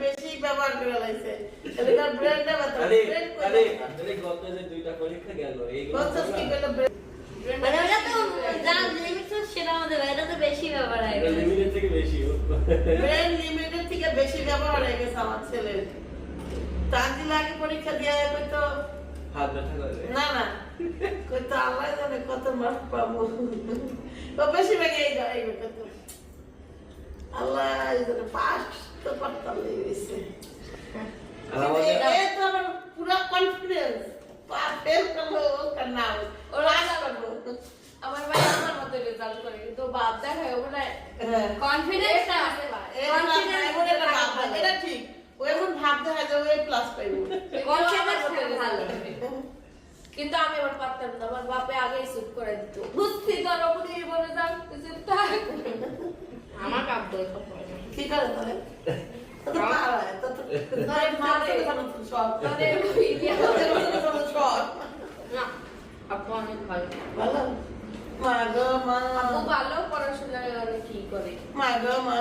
বেশি ব্যবহার করে লাইছে এটার ব্র্যান্ডটা বাতা আরে গত যে দুইটা পরীক্ষা গেল এই কত কি পেল মানে ওটা তো যা লিমিট সেটা আমাদের এটা তো বেশি ব্যবহার হয় লিমিটের থেকে বেশি ব্র্যান্ড লিমিটের থেকে বেশি ব্যবহার হয়ে গেছে আমার ছেলের তাজি লাগে পরীক্ষা দিয়ে কইতো হাত ব্যথা করে না না কইতো আল্লাহ জানে কত মার্ক পাবো তো বেশি বেগে যায় কত আল্লাহ জানে পাস তো পারতাম দিয়েছে এই তো আমার পুরো কনফিডেন্স ফেল করলো না ওরা করবো আমার ভাই আমার মতো রেজাল্ট করে কিন্তু বাপ দেখায় ওখানে কনফিডেন্স আছে এটা ঠিক ও এখন ভাব দেখা যায় ও প্লাস পাইবো কনফিডেন্স ভালো কিন্তু আমি আবার পারতাম না আমার বাপে আগেই চুপ করে দিত বুঝছি তোর ওপরে বলে যাক চুপ থাক আমার কাপ দই কি করে তাহলে তো পারা তো তাই মারে সব মানে সব না আপু অনেক ভালো ভালো মা গো মা আপু ভালো পড়াশোনা কি করে মা গো মা